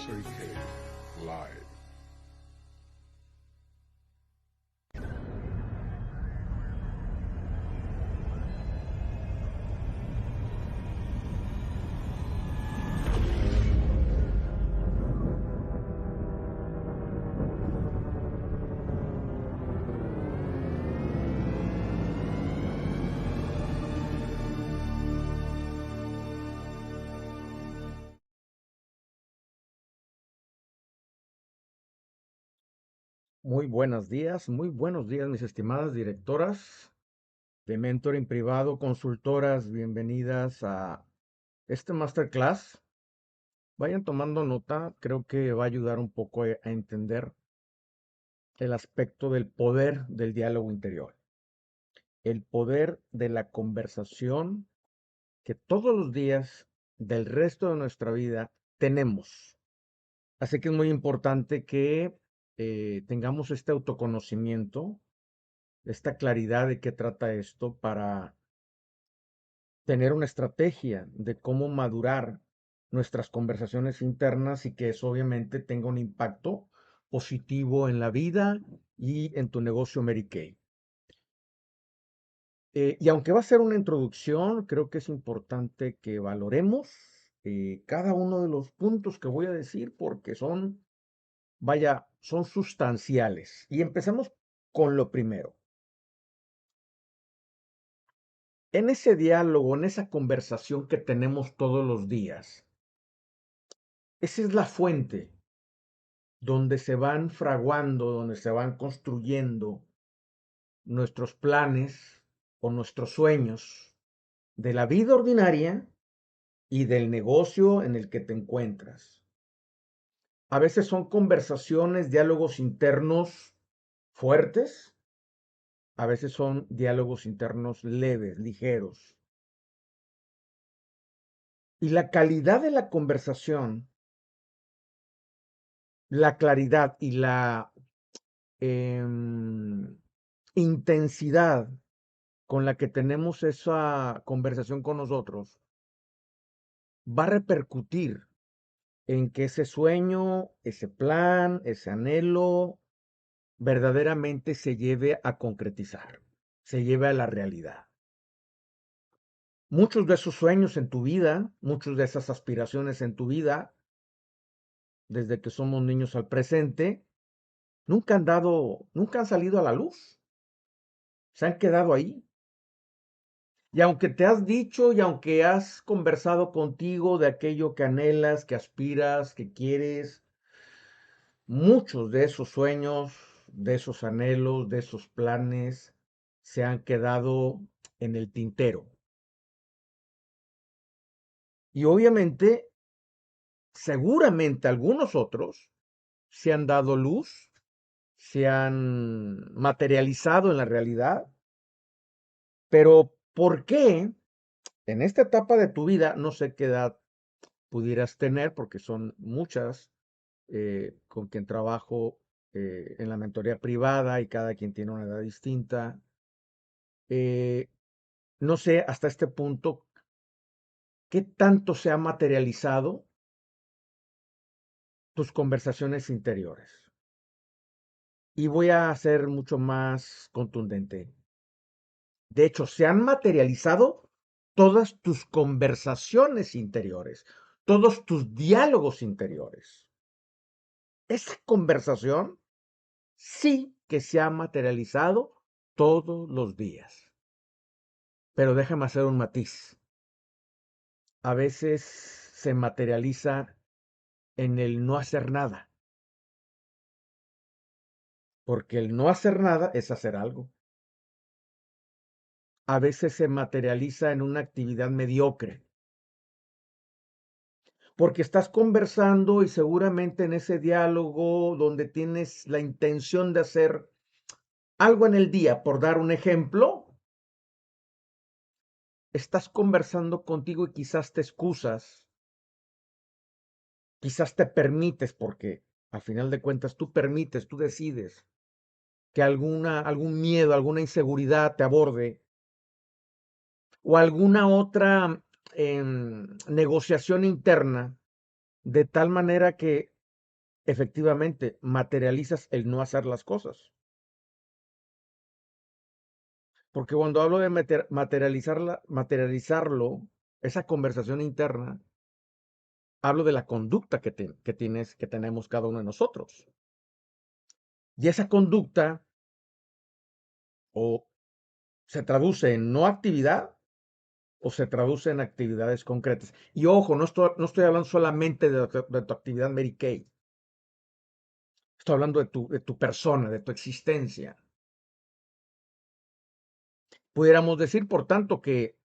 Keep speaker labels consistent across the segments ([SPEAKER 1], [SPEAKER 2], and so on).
[SPEAKER 1] Nursery K Live.
[SPEAKER 2] Muy buenos días, mis estimadas directoras de mentoring privado, consultoras, bienvenidas a este masterclass. Vayan tomando nota, creo que va a ayudar un poco a entender el aspecto del poder del diálogo interior, el poder de la conversación que todos los días del resto de nuestra vida tenemos. Así que es muy importante que tengamos este autoconocimiento, esta claridad de qué trata esto para tener una estrategia de cómo madurar nuestras conversaciones internas y que eso obviamente tenga un impacto positivo en la vida y en tu negocio Mary Kay. Y aunque va a ser una introducción, creo que es importante que valoremos cada uno de los puntos que voy a decir porque son, vaya, son sustanciales. Y empezamos con lo primero. En ese diálogo, en esa conversación que tenemos todos los días, esa es la fuente donde se van fraguando, donde se van construyendo nuestros planes o nuestros sueños de la vida ordinaria y del negocio en el que te encuentras. A veces son conversaciones, diálogos internos fuertes, a veces son diálogos internos leves, ligeros. Y la calidad de la conversación, la claridad y la intensidad con la que tenemos esa conversación con nosotros va a repercutir en que ese sueño, ese plan, ese anhelo verdaderamente se lleve a concretizar, se lleve a la realidad. Muchos de esos sueños en tu vida, muchas de esas aspiraciones en tu vida, desde que somos niños al presente, nunca han salido a la luz, se han quedado ahí. Y aunque te has dicho y aunque has conversado contigo de aquello que anhelas, que aspiras, que quieres, muchos de esos sueños, de esos anhelos, de esos planes se han quedado en el tintero. Y obviamente, seguramente algunos otros se han dado luz, se han materializado en la realidad, pero ¿por qué en esta etapa de tu vida, no sé qué edad pudieras tener, porque son muchas con quien trabajo en la mentoría privada y cada quien tiene una edad distinta. Eh, no sé hasta este punto qué tanto se ha materializado tus conversaciones interiores. Y voy a ser mucho más contundente. De hecho, se han materializado todas tus conversaciones interiores, todos tus diálogos interiores. Esa conversación sí que se ha materializado todos los días. Pero déjame hacer un matiz. A veces se materializa en el no hacer nada, porque el no hacer nada es hacer algo. A veces se materializa en una actividad mediocre, porque estás conversando y seguramente en ese diálogo donde tienes la intención de hacer algo en el día, por dar un ejemplo, estás conversando contigo y quizás te excusas, quizás te permites, porque al final de cuentas tú permites, tú decides que algún miedo, alguna inseguridad te aborde o alguna otra negociación interna, de tal manera que efectivamente materializas el no hacer las cosas. Porque cuando hablo de materializarlo, esa conversación interna, hablo de la conducta que tenemos cada uno de nosotros. Y esa conducta o se traduce en no actividad o se traduce en actividades concretas. Y ojo, no estoy hablando solamente de tu actividad Mary Kay. Estoy hablando de tu persona, de tu existencia. Pudiéramos decir, por tanto, que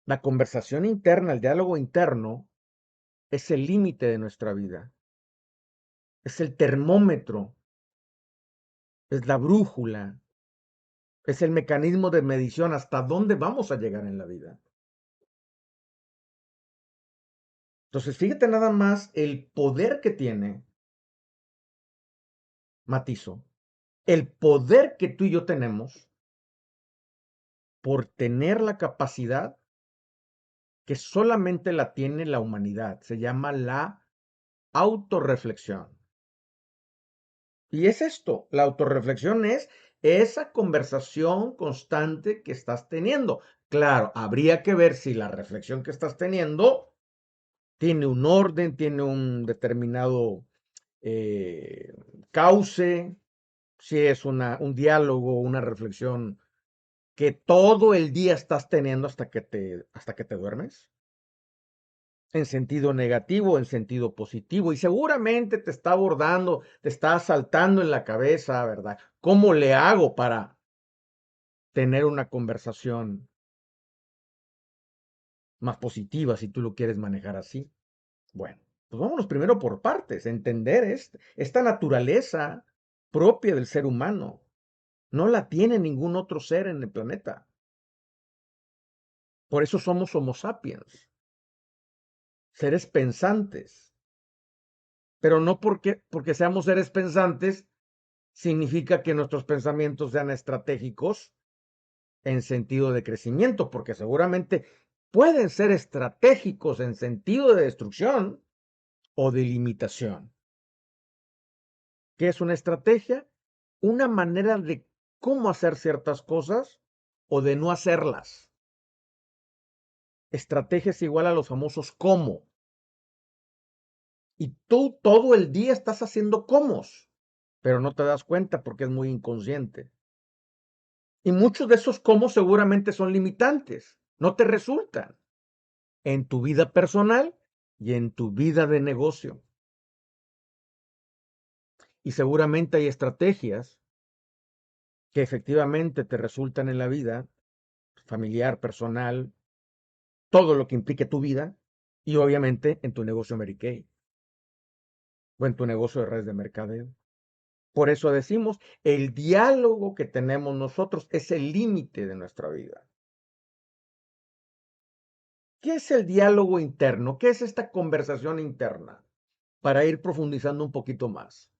[SPEAKER 2] la conversación interna, el diálogo interno, es el límite de nuestra vida. Es el termómetro, es la brújula, es el mecanismo de medición hasta dónde vamos a llegar en la vida. Entonces, fíjate nada más el poder que tiene, matizo, el poder que tú y yo tenemos por tener la capacidad que solamente la tiene la humanidad. Se llama la autorreflexión. Y es esto, la autorreflexión es esa conversación constante que estás teniendo. Claro, habría que ver si la reflexión que estás teniendo tiene un orden, tiene un determinado eh, cauce, si es un diálogo, una reflexión que todo el día estás teniendo hasta que te duermes, en sentido negativo, en sentido positivo, y seguramente te está abordando, te está asaltando en la cabeza, ¿verdad? ¿Cómo le hago para tener una conversación más positiva si tú lo quieres manejar así? Bueno, pues vámonos primero por partes, entender esta naturaleza propia del ser humano. No la tiene ningún otro ser en el planeta. Por eso somos Homo sapiens, seres pensantes. Pero no porque seamos seres pensantes, significa que nuestros pensamientos sean estratégicos en sentido de crecimiento, porque seguramente pueden ser estratégicos en sentido de destrucción o de limitación. ¿Qué es una estrategia? Una manera de cómo hacer ciertas cosas o de no hacerlas. Estrategia es igual a los famosos cómo. Y tú todo el día estás haciendo cómo, pero no te das cuenta porque es muy inconsciente. Y muchos de esos cómo seguramente son limitantes, no te resultan en tu vida personal y en tu vida de negocio. Y seguramente hay estrategias que efectivamente te resultan en la vida familiar, personal, todo lo que implique tu vida y obviamente en tu negocio Mary Kay o en tu negocio de redes de mercadeo. Por eso decimos, el diálogo que tenemos nosotros es el límite de nuestra vida. ¿Qué es el diálogo interno? ¿Qué es esta conversación interna? Para ir profundizando un poquito más.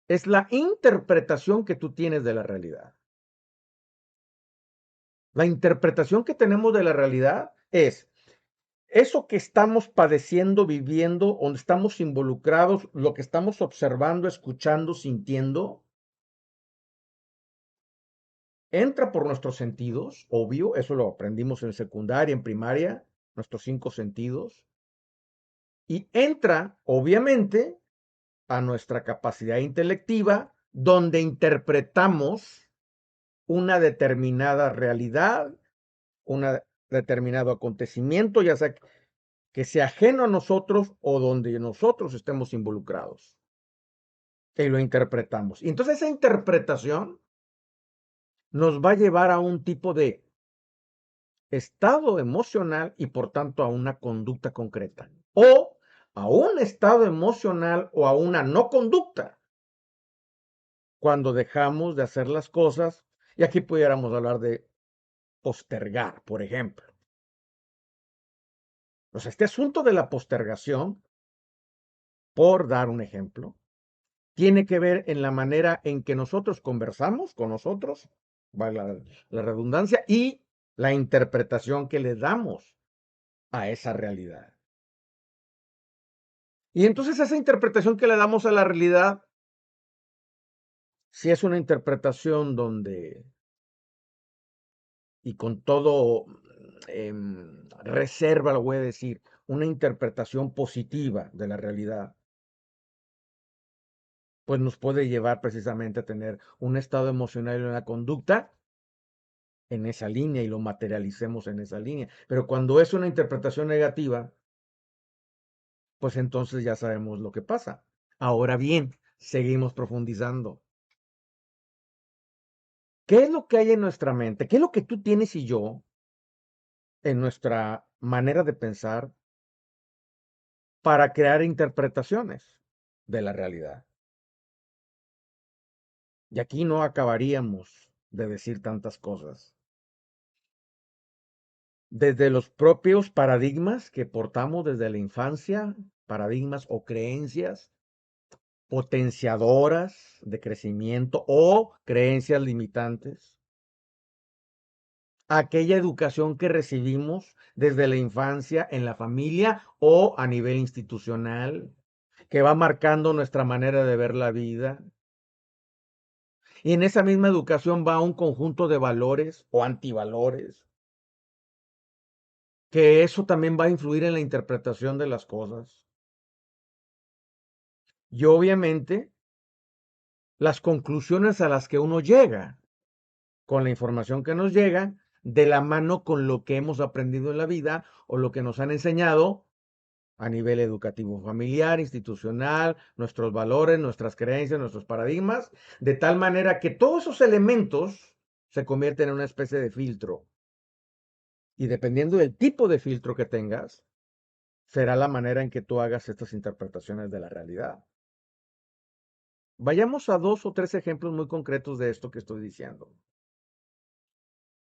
[SPEAKER 2] Es la interpretación que tú tienes de la realidad. La interpretación que tenemos de la realidad es eso que estamos padeciendo, viviendo, donde estamos involucrados, lo que estamos observando, escuchando, sintiendo, entra por nuestros sentidos, obvio, eso lo aprendimos en secundaria, en primaria, nuestros 5 sentidos, y entra, obviamente, a nuestra capacidad intelectiva, donde interpretamos una determinada realidad, un determinado acontecimiento, ya sea que sea ajeno a nosotros o donde nosotros estemos involucrados. Y lo interpretamos. Y entonces esa interpretación nos va a llevar a un tipo de estado emocional y por tanto a una conducta concreta. O a un estado emocional o a una no conducta cuando dejamos de hacer las cosas. Y aquí pudiéramos hablar de postergar, por ejemplo. O sea, este asunto de la postergación, por dar un ejemplo, tiene que ver en la manera en que nosotros conversamos con nosotros, vale la redundancia, y la interpretación que le damos a esa realidad. Y entonces esa interpretación que le damos a la realidad, si es una interpretación donde, y con todo reserva, lo voy a decir, una interpretación positiva de la realidad, pues nos puede llevar precisamente a tener un estado emocional y una conducta en esa línea y lo materialicemos en esa línea. Pero cuando es una interpretación negativa, pues entonces ya sabemos lo que pasa. Ahora bien, seguimos profundizando. ¿Qué es lo que hay en nuestra mente? ¿Qué es lo que tú tienes y yo en nuestra manera de pensar para crear interpretaciones de la realidad? Y aquí no acabaríamos de decir tantas cosas. Desde los propios paradigmas que portamos desde la infancia, paradigmas o creencias potenciadoras de crecimiento o creencias limitantes, aquella educación que recibimos desde la infancia en la familia o a nivel institucional, que va marcando nuestra manera de ver la vida. Y en esa misma educación va un conjunto de valores o antivalores, que eso también va a influir en la interpretación de las cosas. Y obviamente las conclusiones a las que uno llega con la información que nos llega, de la mano con lo que hemos aprendido en la vida o lo que nos han enseñado a nivel educativo familiar, institucional, nuestros valores, nuestras creencias, nuestros paradigmas, de tal manera que todos esos elementos se convierten en una especie de filtro. Y dependiendo del tipo de filtro que tengas, será la manera en que tú hagas estas interpretaciones de la realidad. Vayamos a dos o tres ejemplos muy concretos de esto que estoy diciendo.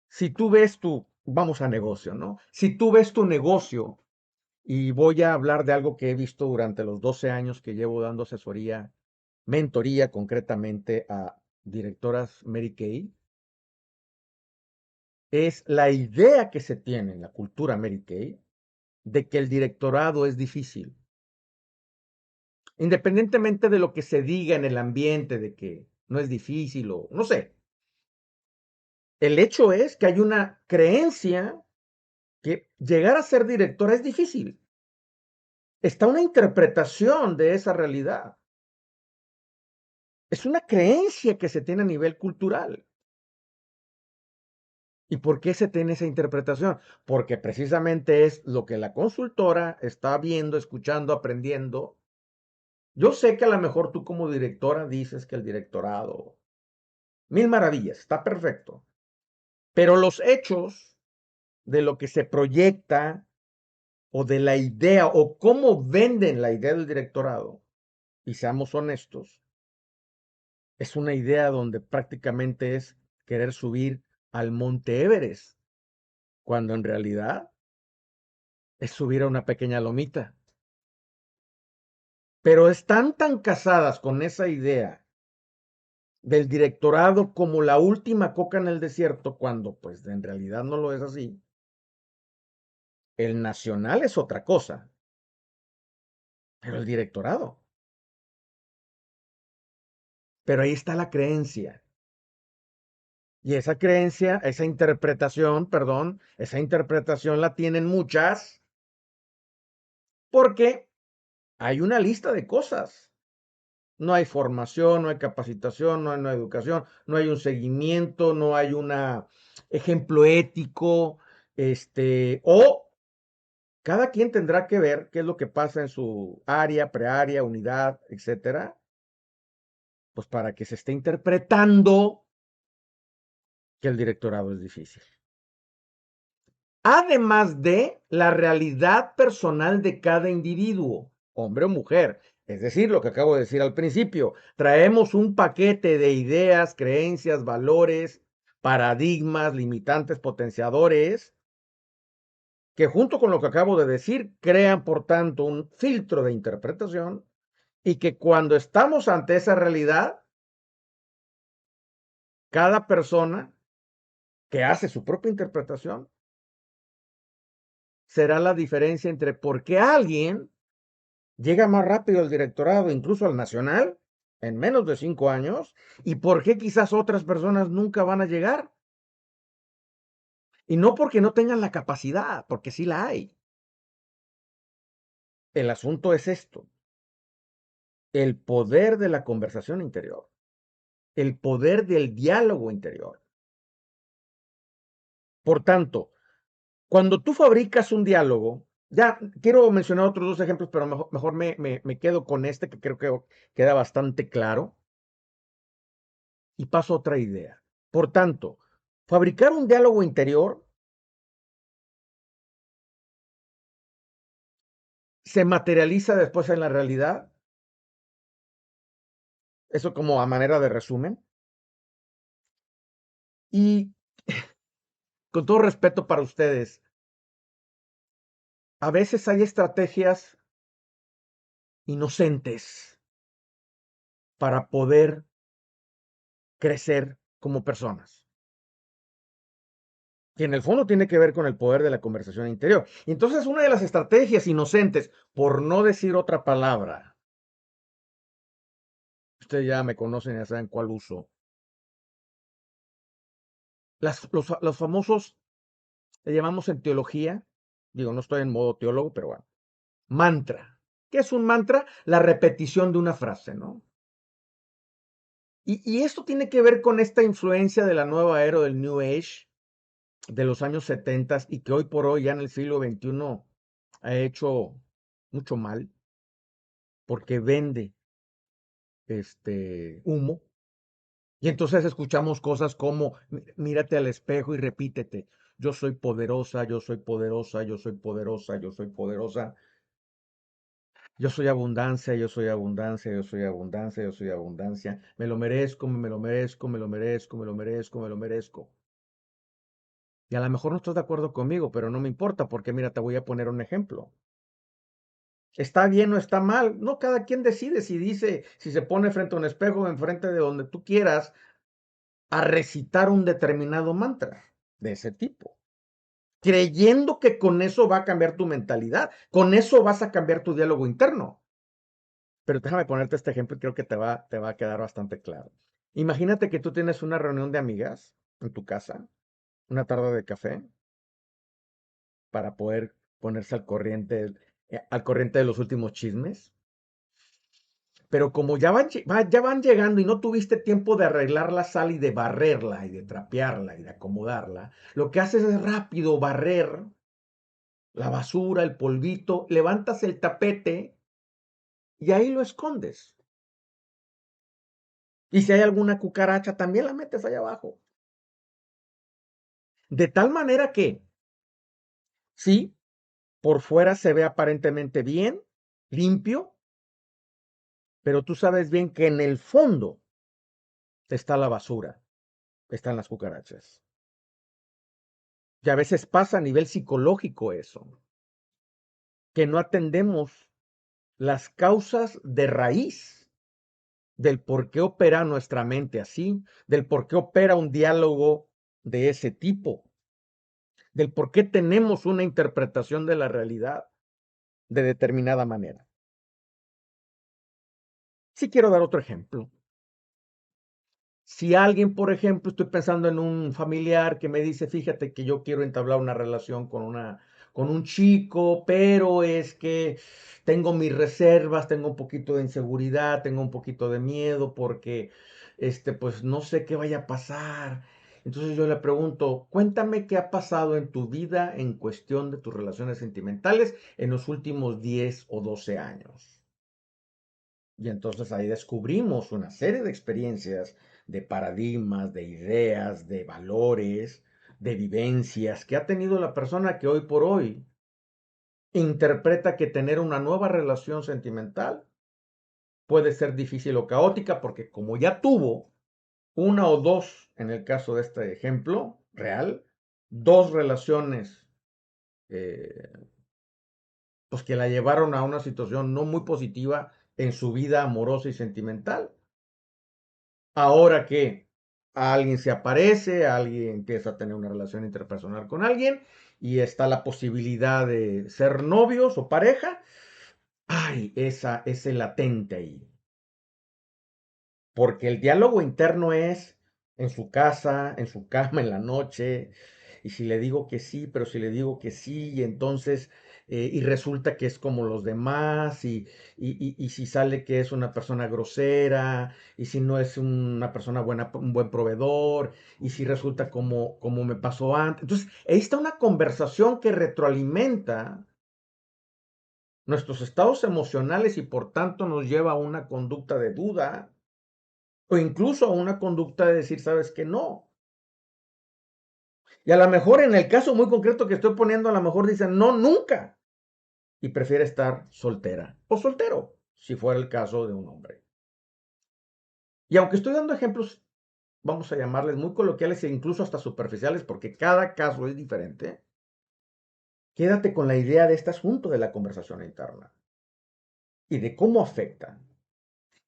[SPEAKER 2] Si tú ves vamos a negocio, ¿no? Si tú ves tu negocio, y voy a hablar de algo que he visto durante los 12 años que llevo dando asesoría, mentoría concretamente a directoras Mary Kay, es la idea que se tiene en la cultura Mary Kay de que el directorado es difícil. Independientemente de lo que se diga en el ambiente, de que no es difícil o no sé. El hecho es que hay una creencia que llegar a ser directora es difícil. Está una interpretación de esa realidad. Es una creencia que se tiene a nivel cultural. ¿Y por qué se tiene esa interpretación? Porque precisamente es lo que la consultora está viendo, escuchando, aprendiendo. Yo sé que a lo mejor tú como directora dices que el directorado, mil maravillas, está perfecto. Pero los hechos de lo que se proyecta o de la idea o cómo venden la idea del directorado, y seamos honestos, es una idea donde prácticamente es querer subir al Monte Everest, cuando en realidad es subir a una pequeña lomita. Pero están tan casadas con esa idea del directorado como la última coca en el desierto, cuando pues en realidad no lo es así. El nacional es otra cosa, pero el directorado. Pero ahí está la creencia. Y esa creencia, esa interpretación, perdón, esa interpretación la tienen muchas porque hay una lista de cosas. No hay formación, no hay capacitación, no hay educación, no hay un seguimiento, no hay un ejemplo ético, o cada quien tendrá que ver qué es lo que pasa en su área, preárea, unidad, etcétera, pues para que se esté interpretando que el directorado es difícil. Además de la realidad personal de cada individuo, hombre o mujer. Es decir, lo que acabo de decir al principio, traemos un paquete de ideas, creencias, valores, paradigmas, limitantes, potenciadores, que junto con lo que acabo de decir, crean, por tanto, un filtro de interpretación y que cuando estamos ante esa realidad, cada persona que hace su propia interpretación será la diferencia entre por qué alguien llega más rápido al directorado, incluso al nacional, en menos de 5 años, y por qué quizás otras personas nunca van a llegar. Y no porque no tengan la capacidad, porque sí la hay. El asunto es esto, el poder de la conversación interior, el poder del diálogo interior. Por tanto, cuando tú fabricas un diálogo, ya quiero mencionar otros dos ejemplos, pero mejor me quedo con este que creo que queda bastante claro y paso a otra idea. Por tanto, fabricar un diálogo interior se materializa después en la realidad, eso como a manera de resumen, y con todo respeto para ustedes, a veces hay estrategias inocentes para poder crecer como personas, que en el fondo tiene que ver con el poder de la conversación interior. Y entonces una de las estrategias inocentes, por no decir otra palabra, ustedes ya me conocen, ya saben cuál uso, los famosos, le llamamos en teología, digo, no estoy en modo teólogo, pero bueno, mantra. ¿Qué es un mantra? La repetición de una frase, ¿no? Y esto tiene que ver con esta influencia de la nueva era del New Age de los años 70 y que hoy por hoy, ya en el siglo XXI, ha hecho mucho mal porque vende humo. Y entonces escuchamos cosas como, mírate al espejo y repítete, yo soy poderosa, yo soy poderosa, yo soy poderosa, yo soy poderosa, yo soy abundancia, yo soy abundancia, yo soy abundancia, yo soy abundancia, me lo merezco, me lo merezco, me lo merezco, me lo merezco, me lo merezco. Y a lo mejor no estás de acuerdo conmigo, pero no me importa porque mira, te voy a poner un ejemplo. ¿Está bien o está mal? No, cada quien decide si dice, si se pone frente a un espejo, enfrente de donde tú quieras, a recitar un determinado mantra de ese tipo, creyendo que con eso va a cambiar tu mentalidad, con eso vas a cambiar tu diálogo interno. Pero déjame ponerte este ejemplo y creo que te va a quedar bastante claro. Imagínate que tú tienes una reunión de amigas en tu casa, una tarde de café, para poder ponerse al corriente de los últimos chismes. Pero como ya van llegando y no tuviste tiempo de arreglar la sala y de barrerla y de trapearla y de acomodarla, lo que haces es rápido barrer la basura, el polvito, levantas el tapete y ahí lo escondes. Y si hay alguna cucaracha, también la metes allá abajo. De tal manera que, sí, por fuera se ve aparentemente bien, limpio, pero tú sabes bien que en el fondo está la basura, están las cucarachas. Y a veces pasa a nivel psicológico eso, que no atendemos las causas de raíz del por qué opera nuestra mente así, del por qué opera un diálogo de ese tipo, del por qué tenemos una interpretación de la realidad de determinada manera. Si quiero dar otro ejemplo. Si alguien, por ejemplo, estoy pensando en un familiar que me dice, fíjate que yo quiero entablar una relación con un chico, pero es que tengo mis reservas, tengo un poquito de inseguridad, tengo un poquito de miedo porque, pues no sé qué vaya a pasar. Entonces yo le pregunto, cuéntame qué ha pasado en tu vida en cuestión de tus relaciones sentimentales en los últimos 10 o 12 años. Y entonces ahí descubrimos una serie de experiencias, de paradigmas, de ideas, de valores, de vivencias que ha tenido la persona que hoy por hoy interpreta que tener una nueva relación sentimental puede ser difícil o caótica porque como ya tuvo una o dos, en el caso de este ejemplo real, dos relaciones eh, pues que la llevaron a una situación no muy positiva en su vida amorosa y sentimental. Ahora que alguien se aparece, alguien empieza a tener una relación interpersonal con alguien y está la posibilidad de ser novios o pareja, hay ese latente ahí. Porque el diálogo interno es en su casa, en su cama, en la noche, y si le digo que sí, pero si le digo que sí, y entonces, y resulta que es como los demás, y si sale que es una persona grosera, y si no es una persona buena, un buen proveedor, y si resulta como me pasó antes. Entonces, ahí está una conversación que retroalimenta nuestros estados emocionales y por tanto nos lleva a una conducta de duda o incluso a una conducta de decir, sabes que no. Y a lo mejor en el caso muy concreto que estoy poniendo, a lo mejor dicen, no, nunca. Y prefiere estar soltera o soltero, si fuera el caso de un hombre. Y aunque estoy dando ejemplos, vamos a llamarles muy coloquiales e incluso hasta superficiales, porque cada caso es diferente, quédate con la idea de este asunto de la conversación interna y de cómo afecta.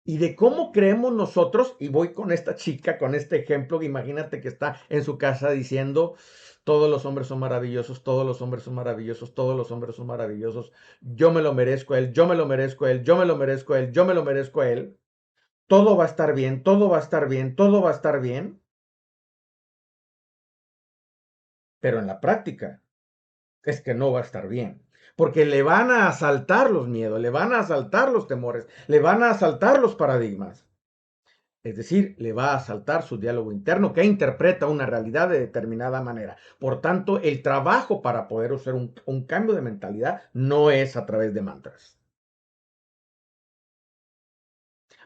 [SPEAKER 2] Y de cómo creemos nosotros, y voy con esta chica, con este ejemplo, que imagínate que está en su casa diciendo, todos los hombres son maravillosos, todos los hombres son maravillosos, todos los hombres son maravillosos, yo me lo merezco a él, yo me lo merezco a él, yo me lo merezco a él, yo me lo merezco a él, todo va a estar bien, todo va a estar bien, todo va a estar bien, pero en la práctica es que no va a estar bien. Porque le van a asaltar los miedos, le van a asaltar los temores, le van a asaltar los paradigmas. Es decir, le va a saltar su diálogo interno que interpreta una realidad de determinada manera. Por tanto, el trabajo para poder hacer un cambio de mentalidad no es a través de mantras.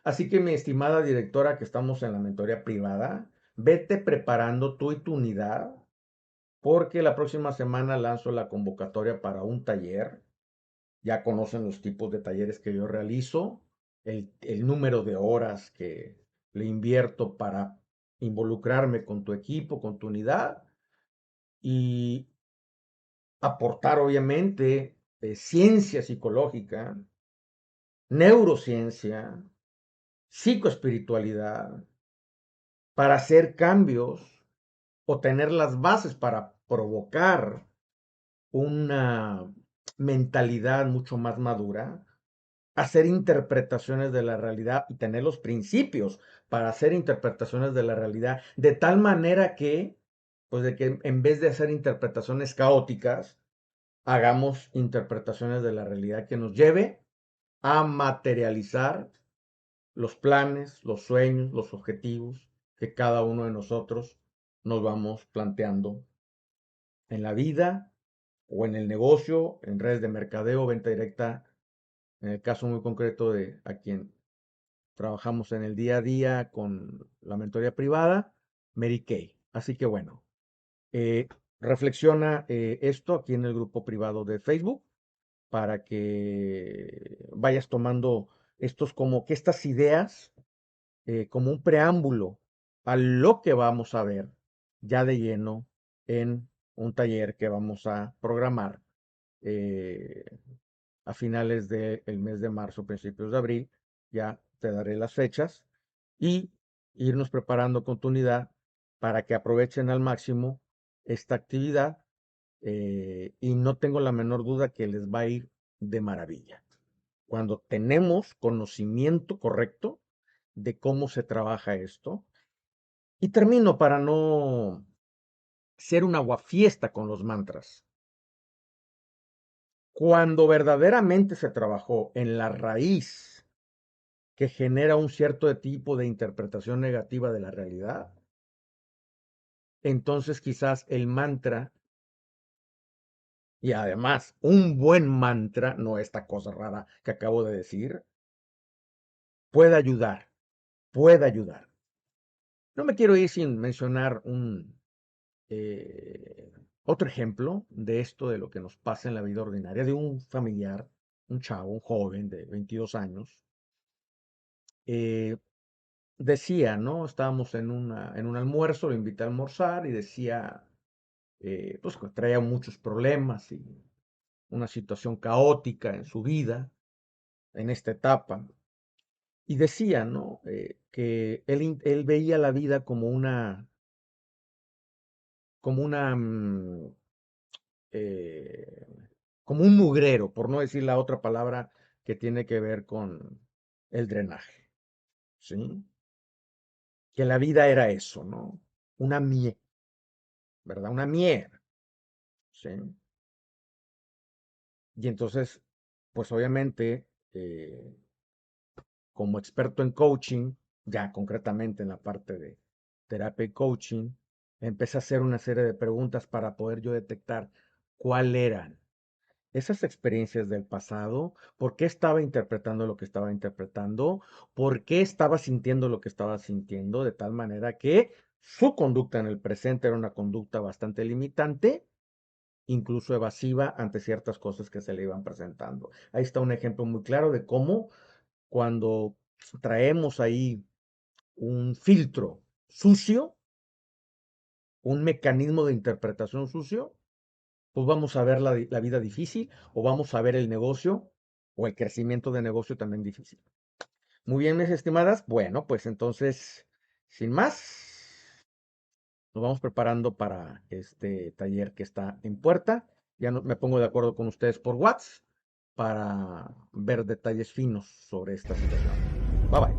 [SPEAKER 2] Así que mi estimada directora que estamos en la mentoría privada, vete preparando tú y tu unidad porque la próxima semana lanzo la convocatoria para un taller. Ya conocen los tipos de talleres que yo realizo, el número de horas que le invierto para involucrarme con tu equipo, con tu unidad y aportar obviamente ciencia psicológica, neurociencia, psicoespiritualidad, para hacer cambios o tener las bases para provocar una mentalidad mucho más madura, hacer interpretaciones de la realidad y tener los principios para hacer interpretaciones de la realidad, de tal manera que, pues de que en vez de hacer interpretaciones caóticas, hagamos interpretaciones de la realidad que nos lleve a materializar los planes, los sueños, los objetivos que cada uno de nosotros nos vamos planteando en la vida o en el negocio, en redes de mercadeo, venta directa, en el caso muy concreto de a quien trabajamos en el día a día con la mentoría privada, Mary Kay. Así que bueno, eh, reflexiona esto aquí en el grupo privado de Facebook para que vayas tomando estos como que estas ideas como un preámbulo a lo que vamos a ver ya de lleno en un taller que vamos a programar eh, a finales del mes de marzo, principios de abril. Ya te daré las fechas y irnos preparando con tu unidad para que aprovechen al máximo esta actividad y no tengo la menor duda que les va a ir de maravilla. Cuando tenemos conocimiento correcto de cómo se trabaja esto, y termino para no ser un aguafiesta con los mantras. Cuando verdaderamente se trabajó en la raíz que genera un cierto tipo de interpretación negativa de la realidad, entonces quizás el mantra, y además un buen mantra, no esta cosa rara que acabo de decir, puede ayudar, puede ayudar. No me quiero ir sin mencionar eh, otro ejemplo de esto, de lo que nos pasa en la vida ordinaria, de un familiar, un chavo, un joven de 22 años, eh, decía, ¿no? Estábamos en un almuerzo, lo invité a almorzar y decía, pues que traía muchos problemas y una situación caótica en su vida, en esta etapa. Y decía, ¿no? Que él veía la vida como una, eh, como un mugrero, por no decir la otra palabra que tiene que ver con el drenaje, ¿sí? Que la vida era eso, ¿no? Una miel, ¿verdad? Una miel, ¿sí? Y entonces, pues obviamente, como experto en coaching, ya concretamente en la parte de terapia y coaching, empecé a hacer una serie de preguntas para poder yo detectar cuáles eran esas experiencias del pasado, por qué estaba interpretando lo que estaba interpretando, por qué estaba sintiendo lo que estaba sintiendo, de tal manera que su conducta en el presente era una conducta bastante limitante, incluso evasiva ante ciertas cosas que se le iban presentando. Ahí está un ejemplo muy claro de cómo cuando traemos ahí un filtro sucio, un mecanismo de interpretación sucio, pues vamos a ver la vida difícil o vamos a ver el negocio o el crecimiento de negocio también difícil. Muy bien, mis estimadas. Bueno, pues entonces, sin más, nos vamos preparando para este taller que está en puerta. Ya me pongo de acuerdo con ustedes por WhatsApp para ver detalles finos sobre esta situación. Bye bye.